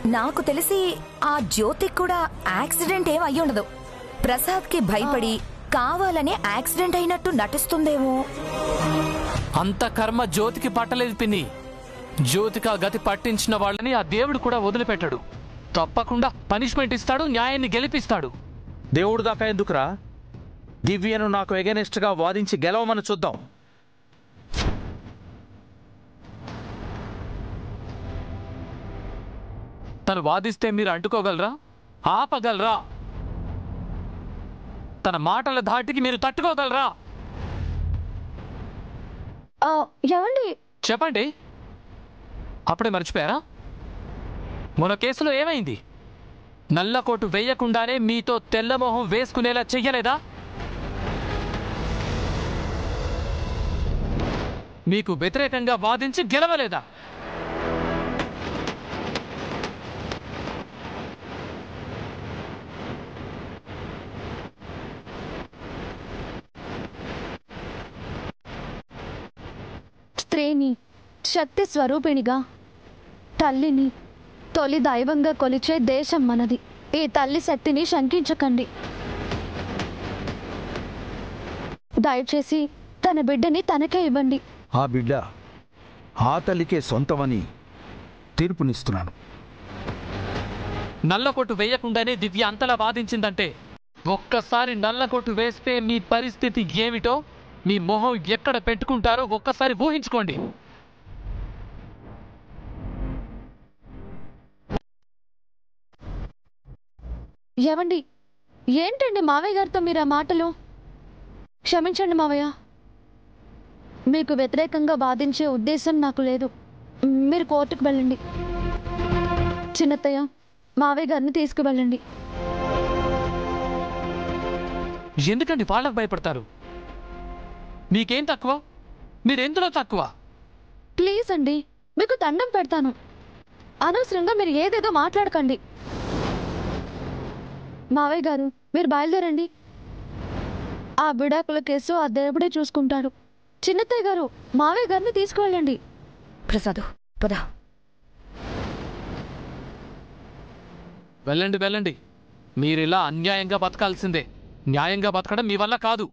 నాకు తెలిసి ఆ జ్యోతికి కూడా యాక్సిడెంట్ ఏం అయ్యుండదు. ప్రసాద్కి భయపడి కావాలనే యాక్సిడెంట్ అయినట్టు నటిస్తుందేమో. అంత కర్మ జ్యోతికి పట్టలేదు పిన్ని. జ్యోతికి ఆ గతి పట్టించిన వాళ్ళని ఆ దేవుడు కూడా వదిలిపెట్టాడు. తప్పకుండా పనిష్మెంట్ ఇస్తాడు, న్యాయాన్ని గెలిపిస్తాడు. దేవుడు దాకా ఎందుకురా? దివ్యను నాకు ఎగెనిస్ట్ గా వాదించి గెలవమని చూద్దాం. తను వాదిస్తే మీరు అంటుకోగలరా? ఆపగలరా? తన మాటల ధాటికి మీరు తట్టుకోగలరా? ఏమండి చెప్పండి. అప్పుడే మర్చిపోయారా? మన కేసులో ఏమైంది? నల్లకోటు వేయకుండానే మీతో తెల్లమోహం వేసుకునేలా చెయ్యలేదా? మీకు వ్యతిరేకంగా వాదించి గెలవలేదా? స్త్రీని శక్తి స్వరూపిణిగా, తల్లిని తొలి దైవంగా కొలిచే దేశం మనది. ఈ తల్లి శక్తిని శంకించకండి. దయచేసి తన బిడ్డని తనకే ఇవ్వండి. ఆ బిడ్డ ఆ తల్లికే సొంతమని తీర్పునిస్తున్నాను. నల్లకొట్టు వేయకుండానే దివ్య అంతలా వాదించిందంటే ఒక్కసారి నల్లకొట్టు వేస్తే మీ పరిస్థితి ఏమిటో, మీ మొహం ఎక్కడ పెట్టుకుంటారో ఒక్కసారి ఊహించుకోండి. ఏవండి, ఏంటండి మావయ్య గారితో మీరు ఆ మాటలు? క్షమించండి మావయ్య, మీకు వ్యతిరేకంగా వాదించే ఉద్దేశం నాకు లేదు. మీరు కోర్టుకు వెళ్ళండి. చిన్నత్తయ్య, మావయ్య గారిని తీసుకువెళ్ళండి. ఎందుకండి వాళ్ళకు భయపడతారు? మీకేం తక్కువ? మీరెందులో తక్కువ? ప్లీజ్ అండి, మీకు దండం పెడతాను. అనవసరంగా మీరు ఏదేదో మాట్లాడకండి. మావయ్య గారు, మీరు బయలుదేరండి. ఆ విడాకుల కేసు ఆ దేవుడే చూసుకుంటాడు. చిన్నత్తయ్య గారు, మావయ్య గారిని తీసుకువెళ్ళండి. ప్రసాదు పద. వెళ్ళండి వెళ్ళండి. మీరిలా అన్యాయంగా బతకాల్సిందే. న్యాయంగా బతకడం మీ వల్ల కాదు.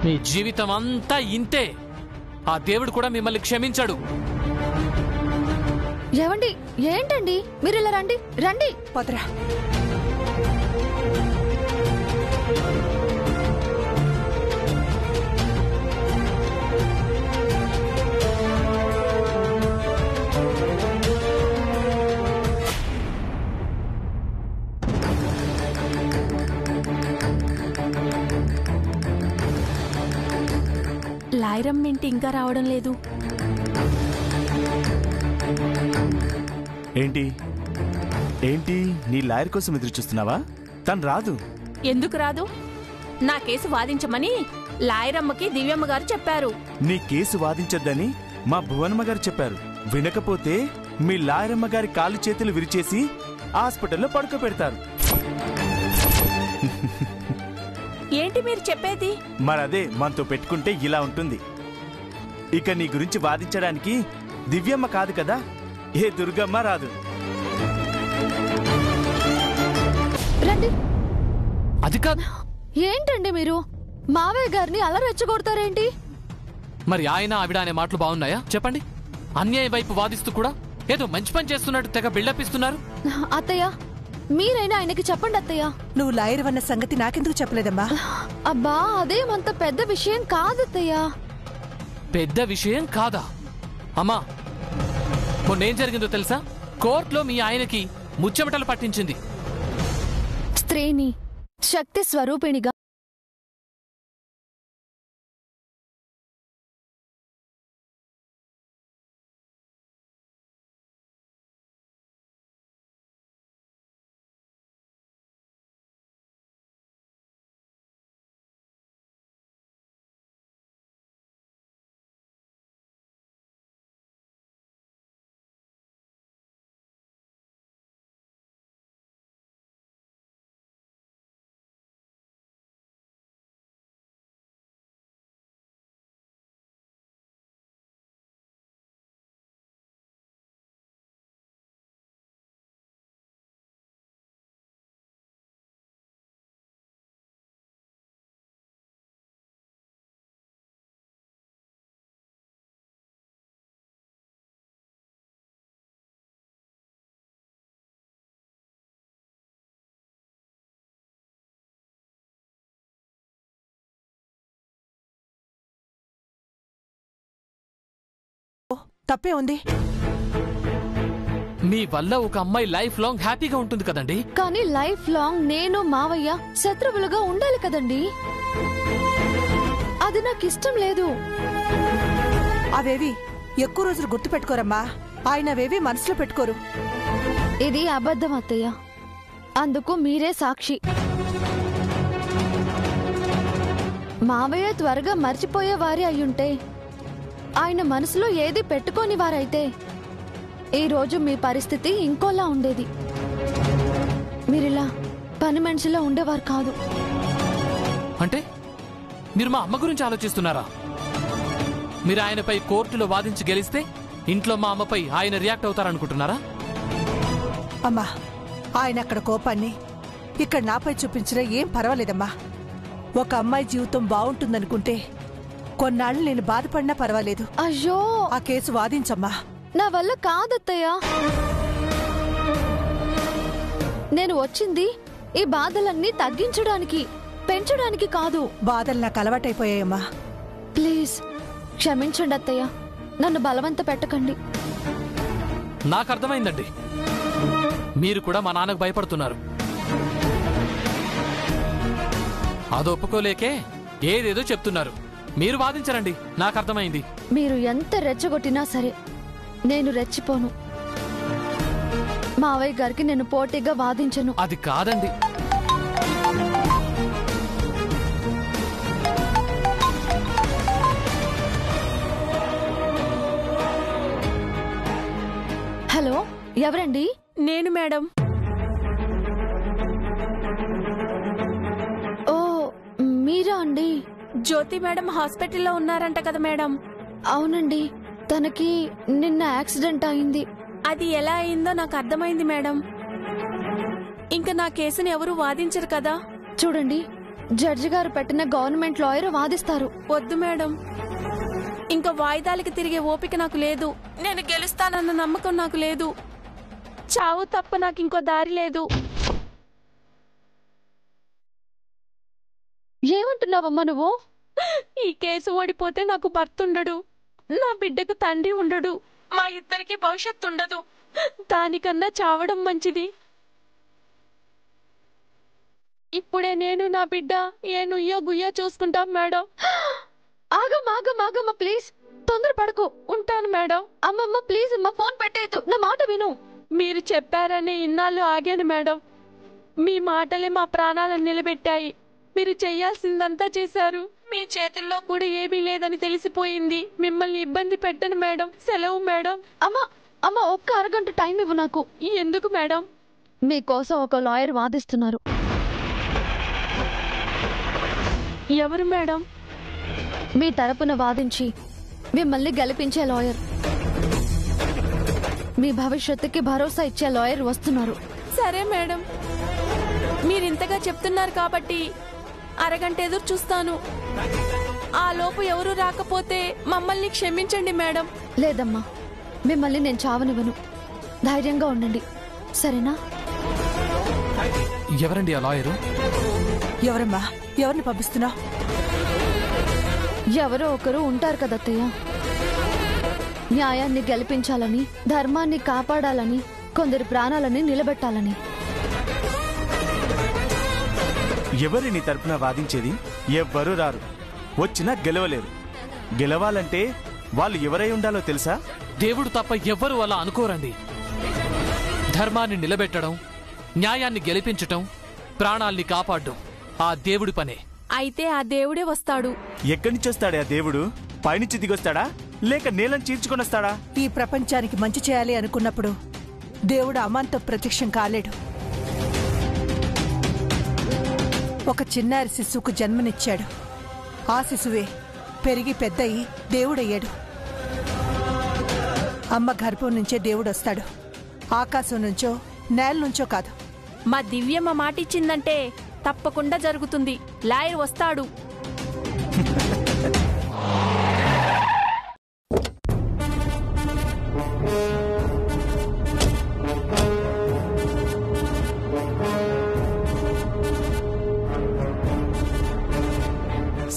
మీ జీవితం అంతా ఇంతే. ఆ దేవుడు కూడా మిమ్మల్ని క్షమించాడు. ఏవండి, ఏంటండి మీరు ఇలా రండి రండి. పదరా. లాయరమ్మ ఇంటి ఇంకా రావడం లేదు. ఏంటి ఏంటి నీ లాయర్ కోసం ఎదురు చూస్తున్నావా? తను రాదు. ఎందుకు రాదు? నా కేసు వాదించమని లాయరమ్మకి దివ్యమ్మ గారు చెప్పారు. నీ కేసు వాదించొద్దని మా భువనమ్మ గారు చెప్పారు. వినకపోతే మీ లాయరమ్మ గారి కాళ్ళు చేతులు విరిచేసి హాస్పిటల్లో పడుకోబెడతారు. ఏంటి మీరు చెప్పేది? మరదే మనతో పెట్టుకుంటే ఇలా ఉంటుంది. ఇక నీ గురించి వాదించడానికి దివ్యమ్మ కాదు కదా, ఏ దుర్గమ్మ రాదు. రండి. అది కాదు. ఏంటండి మీరు మావయ్య గారిని అలా రెచ్చగొడతారేంటి? మరి ఆయన ఆవిడ అనే మాటలు బాగున్నాయా చెప్పండి? అన్యాయం వైపు వాదిస్తూ కూడా ఏదో మంచి పని చేస్తున్నట్టు తెగ బిల్డప్ ఇస్తున్నారు. అత్తయ్య, మీరైనా ఆయనకి చెప్పండి అత్తయ్య. నువ్వు లాయర్ అన్న సంగతి నాకెందుకు చెప్పలేదమ్మా? అబ్బా, అదేమంత పెద్ద విషయం కాదత్తయ్య. పెద్ద విషయం కాదా? అమ్మా, మొన్నేం జరిగిందో తెలుసా? కోర్టులో మీ ఆయనకి ముచ్చెమటలు పట్టించింది. స్త్రీని శక్తి స్వరూపిణిగా తప్పే ఉంది. మీ వల్ల ఒక అమ్మాయి లైఫ్ లాంగ్ హ్యాపీగా ఉంటుంది కదండి. కానీ లైఫ్ లాంగ్ నేను మావయ్య శత్రువులుగా ఉండాలి కదండి. అది నాకు ఇష్టం లేదు. అవేవి ఎక్కువ రోజులు గుర్తు పెట్టుకోరమ్మా. ఆయన అవేవి మనసులో పెట్టుకోరు. ఇది అబద్ధం అత్తయ్య, అందుకు మీరే సాక్షి. మావయ్య త్వరగా మర్చిపోయేవారి అయ్యుంటే, ఆయన మనసులో ఏది పెట్టుకోని వారైతే ఈరోజు మీ పరిస్థితి ఇంకోలా ఉండేది. మీరిలా పని మనిషిలో ఉండేవారు కాదు. అంటే మీరు మా అమ్మ గురించి ఆలోచిస్తున్నారా? మీరు ఆయనపై కోర్టులో వాదించి గెలిస్తే ఇంట్లో మా అమ్మపై ఆయన రియాక్ట్ అవుతారనుకుంటున్నారా? అమ్మా, ఆయన అక్కడ కోపాన్ని ఇక్కడ నాపై చూపించినా ఏం పర్వాలేదమ్మా. ఒక అమ్మాయి జీవితం బాగుంటుందనుకుంటే కొన్నాళ్ళు నేను బాధపడినా పర్వాలేదు. అయ్యో, ఆ కేసు వాదించమ్మా. నా వల్ల కాదత్తయ్య. నేను వచ్చింది ఈ బాధలన్నీ తగ్గించడానికి, పెంచడానికి కాదు. బాధలు నాకు అలవాటైపోయాయమ్మా. ప్లీజ్ క్షమించండి అత్తయ్య, నన్ను బలవంత పెట్టకండి. నాకు అర్థమైందండి, మీరు కూడా మా నాన్నకు భయపడుతున్నారు. అది ఒప్పుకోలేకే ఏదేదో చెప్తున్నారు. మీరు వాదించరండి, నాకు అర్థమైంది. మీరు ఎంత రెచ్చగొట్టినా సరే నేను రెచ్చిపోను. మావయ్య గారికి నేను పోటీగా వాదించను. అది కాదండి. హలో, ఎవరండి? నేను మేడం. ఓ, మీరా అండి? జ్యోతి మేడం హాస్పిటల్లో ఉన్నారంట కదా మేడం? అవునండి, తనకి నిన్న యాక్సిడెంట్ అయింది. అది ఎలా అయిందో నాకు అర్థమైంది మేడం. ఇంకా నా కేసుని ఎవరు వాదించరు కదా? చూడండి, జడ్జి గారు పెట్టిన గవర్నమెంట్ లాయర్ వాదిస్తారు. వద్దు మేడం, ఇంకా వాయిదాలకి తిరిగే ఓపిక నాకు లేదు. నేను గెలుస్తానన్న నమ్మకం నాకు లేదు. చావు తప్ప నాకు ఇంకో దారి లేదు. ఏమంటున్నావమ్మా నువ్వు? ఈ కేసు ఓడిపోతే నాకు భర్త ఉండడు, నా బిడ్డకు తండ్రి ఉండడు, మా ఇద్దరికి భవిష్యత్తు ఉండదు. దానికన్నా చావడం మంచిది. ఇప్పుడే నేను నా బిడ్డ ఏ నుయ్యో గుయ్యో చూసుకుంటాం మేడం. ఆగమ్మా ప్లీజ్, తొందర పడకు. ఉంటాను మేడం. అమ్మమ్మ ప్లీజ్ అమ్మ, ఫోన్ పెట్టేయద్దు, నా మాట విను. మీరు చెప్పారని ఇన్నాళ్ళు ఆగాను మేడం. మీ మాటలే మా ప్రాణాలను నిలబెట్టాయి. మీరు చెయ్యాల్సిందంతా చేశారు. మీ చేతుల్లో కూడా ఏమీ లేదని తెలిసిపోయింది. మిమ్మల్ని ఇబ్బంది పెట్టను మేడం. సెలవు మేడం. అమ్మ ఒక్క అరగంట టైం ఇవ్వు నాకు. ఎందుకు మేడం? మీకోసం ఒక లాయర్ వాదిస్తున్నారు. ఎవరు మేడం? మీ తరపున వాదించి మిమ్మల్ని గెలిపించే లాయర్. మీ భవిష్యత్తుకి భరోసా ఇచ్చే లాయర్ వస్తున్నారు. సరే మేడం, మీరింతగా చెప్తున్నారు కాబట్టి అరగంట ఎదురు చూస్తాను. ఆ లోపు ఎవరు రాకపోతే మమ్మల్ని క్షమించండి మేడం. లేదమ్మా, మిమ్మల్ని నేను చావనివ్వను. ధైర్యంగా ఉండండి, సరేనా? ఎవరండి ఆ లాయరు? ఎవరమ్మా? ఎవరిని పంపిస్తున్నావు? ఎవరో ఒకరు ఉంటారు కదత్తయ్య. న్యాయాన్ని గెలిపించాలని, ధర్మాన్ని కాపాడాలని, కొందరి ప్రాణాలని నిలబెట్టాలని. ఎవరి నీ తరపున వాదించేది? ఎవ్వరూ రారు, వచ్చినా గెలవలేరు. గెలవాలంటే వాళ్ళు ఎవరై ఉండాలో తెలుసా? దేవుడు తప్ప ఎవ్వరూ అలా అనుకోరండి. ధర్మాన్ని నిలబెట్టడం, న్యాయాన్ని గెలిపించటం, ప్రాణాల్ని కాపాడడం ఆ దేవుడి పనే. అయితే ఆ దేవుడే వస్తాడు. ఎక్కడి నుంచి వస్తాడే ఆ దేవుడు? పైనుంచి దిగొస్తాడా లేక నేలను చీల్చుకొని వస్తాడా? ఈ ప్రపంచానికి మంచి చేయాలి అనుకున్నప్పుడు దేవుడు అమాంతం ప్రత్యక్షం కాలేడు. ఒక చిన్నారి శిశువుకు జన్మనిచ్చాడు. ఆ శిశువే పెరిగి పెద్దయి దేవుడయ్యాడు. అమ్మ గర్భం నుంచే దేవుడొస్తాడు. ఆకాశం నుంచో నేల నుంచో కాదు. మా దివ్యమ్మ మాటిచ్చిందంటే తప్పకుండా జరుగుతుంది. లాయర్ వస్తాడు.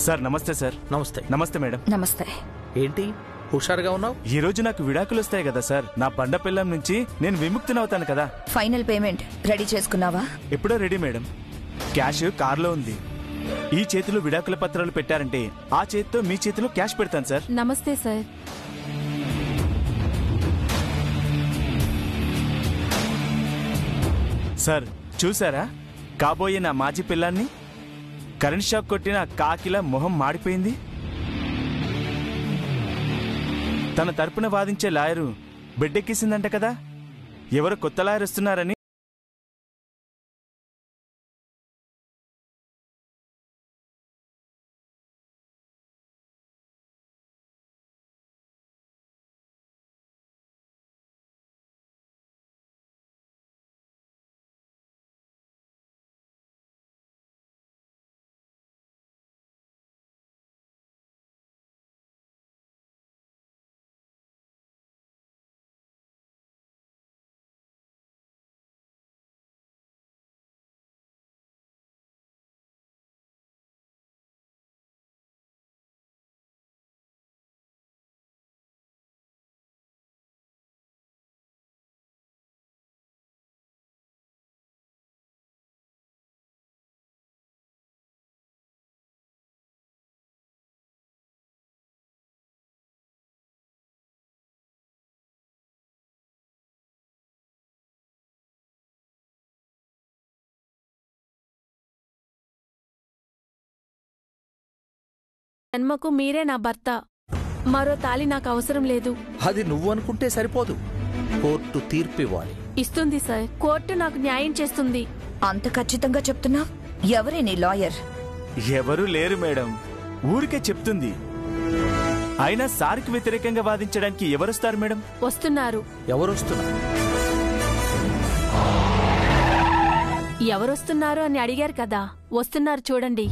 సార్ నమస్తే. సార్ నమస్తే. నమస్తే మేడం. నమస్తే. ఏంటి హుషారుగా ఉన్నావు. ఈ రోజు నాకు విడాకులు వస్తాయి కదా సార్. నా బండ పిల్లం నుంచి నేను విముక్తినవుతాను కదా. ఫైనల్ పేమెంట్ రెడీ చేసుకున్నావా? ఎప్పుడో రెడీ మేడం. క్యాష్ కార్లో ఉంది. ఈ చేతిలో విడాకుల పత్రాలు పెట్టారంటే ఆ చేతితో మీ చేతిలో క్యాష్ పెడతాను సార్. నమస్తే సార్. సార్ చూసారా కాబోయే నా మాజీ పిల్లాన్ని? కరెంట్ షాక్ కొట్టిన కాకిలా మొహం మాడిపోయింది. తన తరపున వాదించే లాయరు బెడ్డెక్కేసిందంట కదా. ఎవరో కొత్త లాయర్ వస్తున్నారని జన్మకు మీరే నా భర్త. మరో తాళి నాకు అవసరం లేదు. అది నువ్వు అనుకుంటే సరిపోదు, కోర్టు తీర్పు ఇవ్వాలి. ఇస్తుంది సార్. కోర్టు నాకు న్యాయం చేస్తుంది. అంత ఖచ్చితంగా చెప్తున్నా? ఎవరే నీ లాయర్? ఎవరూ లేరు మేడం, ఊరికే చెప్తుంది. అయినా సార్కి వ్యతిరేకంగా వాదించడానికి ఎవరొస్తారు మేడం? వస్తున్నారు. ఎవరొస్తున్నారు? ఎవరొస్తున్నారు అని అడిగారు కదా, వస్తున్నారు చూడండి.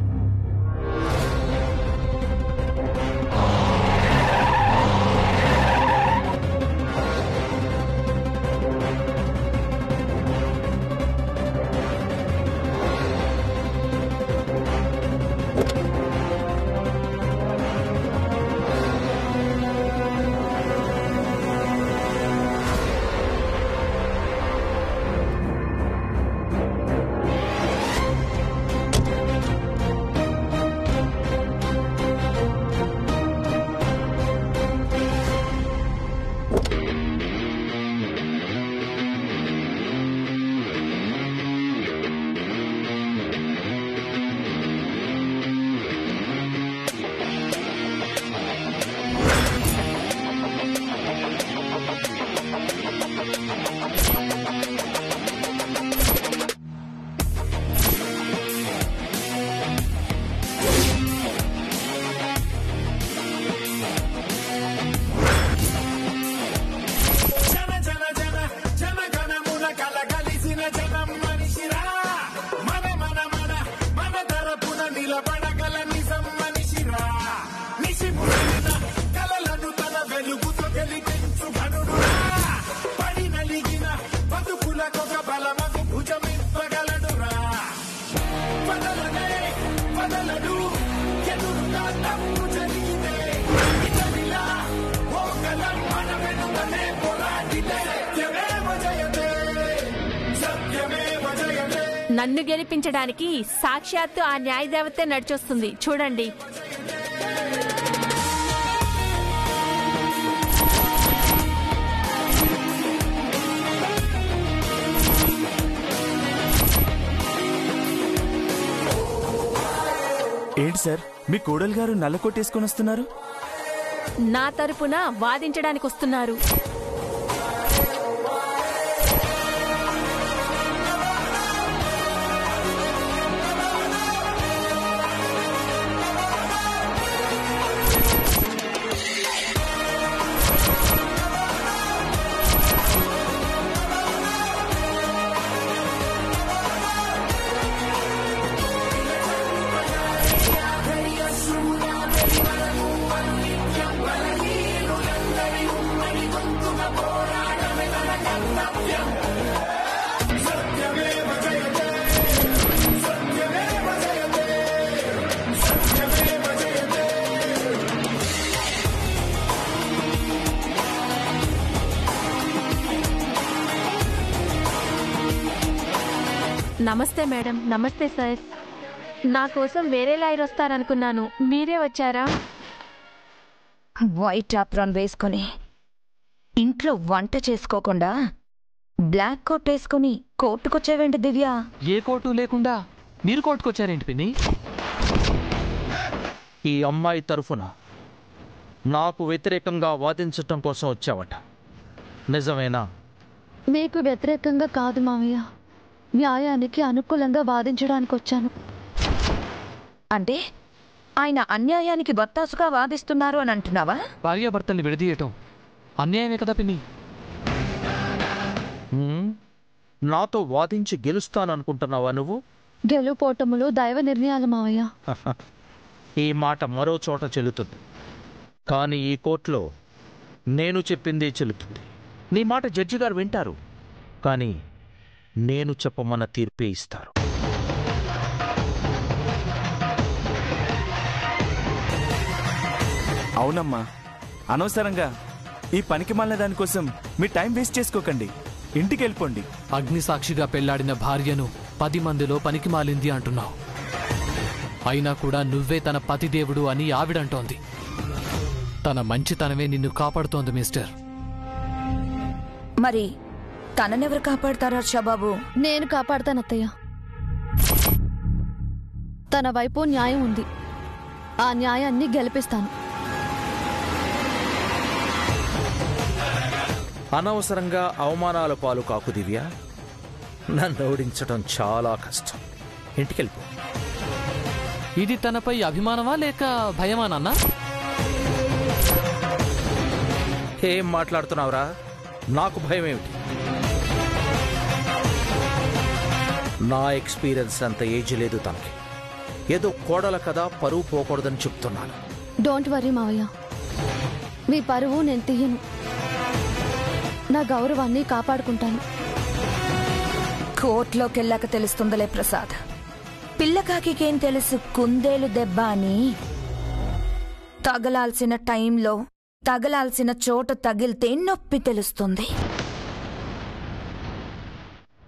నన్ను గెలిపించడానికి సాక్షాత్తు ఆ న్యాయదేవతే నడిచొస్తుంది చూడండి. ఏంటి సార్, మీ కోడలు గారు నల్ల కొట్టేసుకొని వస్తున్నారు? నా తరపున వాదించడానికి వస్తున్నారు. నమస్తే మేడం. నమస్తే సార్. నా కోసం వేరే లాయర్ వస్తారనుకున్నాను, మీరే వచ్చారా? వైట్ ఆప్రాన్ వేసుకొని ఇంట్లో వంట చేసుకోకుండా బ్లాక్ కోట్ వేసుకుని కోర్టుకొచ్చేవేంటి దివ్య? ఏ కోర్టు లేకుండా మీరు కోర్టుకొచ్చారేంటి పిన్ని? ఈ అమ్మాయి తరఫున నాకు వ్యతిరేకంగా వాదించటం కోసం వచ్చావట, నిజమేనా? మీకు వ్యతిరేకంగా కాదు మావయ్య, న్యాయానికి అనుకూలంగా వాదించడానికి వచ్చాను. అంటే ఆయన అన్యాయానికి బత్తాసుగా వాదిస్తున్నారు అని అంటున్నావా? భార్యాభర్తల్ని విడదీయటం అన్యాయమే కదా పిన్ని. నాతో వాదించి గెలుస్తాననుకుంటున్నావా నువ్వు? గెలుపోటములు దైవ నిర్ణయాలు మావయ్య. ఈ మాట మరో చోట చెల్లుతుంది, కానీ ఈ కోర్టులో నేను చెప్పిందే చెల్లుతుంది. నీ మాట జడ్జి గారు వింటారు, కానీ నేను చెప్పమన్న తీర్పే ఇస్తారు. అవునమ్మా, అనవసరంగా ఈ పనికి మాలిన దానికోసం మీ టైం వేస్ట్ చేసుకోకండి, ఇంటికి వెళ్ళిపోండి. అగ్నిసాక్షిగా పెళ్లాడిన భార్యను 10 మందిలో పనికి మాలింది అంటున్నావు. అయినా కూడా నువ్వే తన పతిదేవుడు అని ఆవిడంటోంది. తన మంచితనమే నిన్ను కాపాడుతోంది మిస్టర్. మరి తననెవరు కాపాడతారా షబాబు? నేను కాపాడతాను అత్తయ్య. తన వైపు న్యాయం ఉంది, ఆ న్యాయాన్ని గెలిపిస్తాను. అనవసరంగా అవమానాల పాలు కాకు దివ్య. నన్ను ఓడించడం చాలా కష్టం, ఇంటికెళ్ళిపో. ఇది తనపై అభిమానమా లేక భయమా నాన్న? ఏం మాట్లాడుతున్నావురా? నాకు భయం ఏమిటి? నా ఎక్స్పీరియన్స్ అంత ఏజ్ లేదు తనకి. ఏదో కోడల కదా, పరువు పోకూడదని చెప్తున్నాను. డోంట్ వరీ మావయ్య, మీ పరువు నేను తీయను. నా గౌరవాన్ని కాపాడుకుంటాను. కోర్టులోకెళ్ళాక తెలుస్తుందిలే ప్రసాద్. పిల్లకాకికేం తెలుసు కుందేలు దెబ్బ అని? తగలాల్సిన టైంలో తగలాల్సిన చోట తగిలితే నొప్పి తెలుస్తుంది.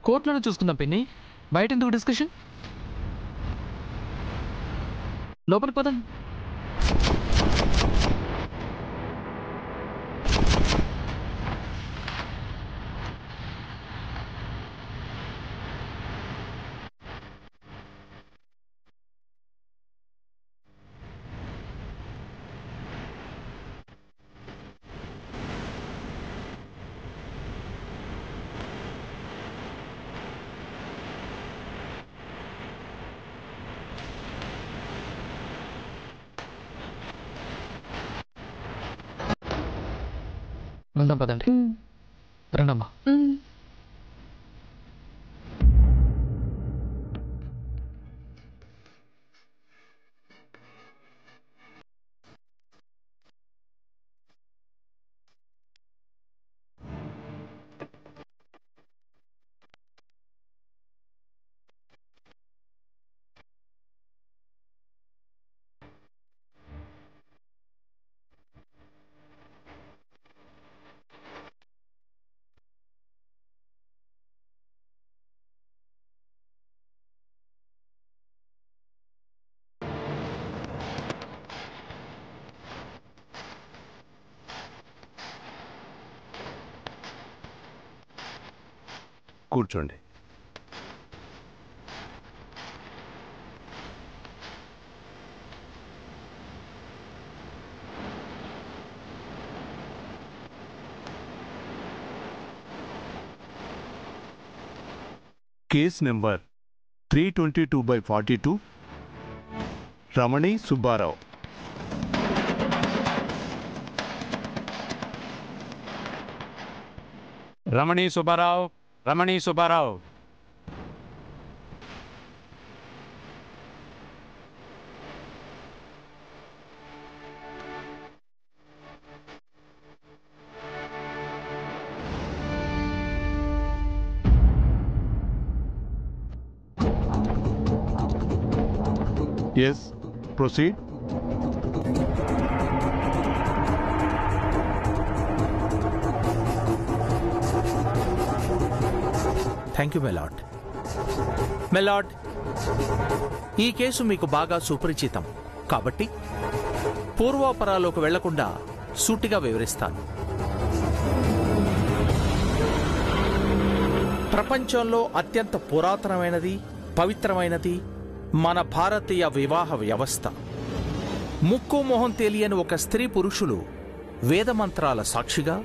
కోర్టులోనే చూసుకుందాం పిన్ని, బయట ఎందుకు డిస్కషన్? లోపలికి పదండి. వెళ్దాం పదండి. రండమ్మా. కూర్చోండి. Case number 322/42 Ramani Subbarao. Ramani Subbarao, Ramani Subbarao. Yes, proceed. Thank you, my lord. మెలార్డ్, ఈ కేసు మీకు బాగా సుపరిచితం కాబట్టి పూర్వాపరాలోకి వెళ్లకుండా సూటిగా వివరిస్తాను. ప్రపంచంలో అత్యంత పురాతనమైనది, పవిత్రమైనది మన భారతీయ వివాహ వ్యవస్థ. ముక్కు మొహం తెలియని ఒక స్త్రీ పురుషులు వేదమంత్రాల సాక్షిగా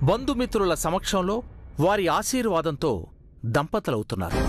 బంధుమిత్రుల సమక్షంలో వారి ఆశీర్వాదంతో దంపతులవుతున్నారు.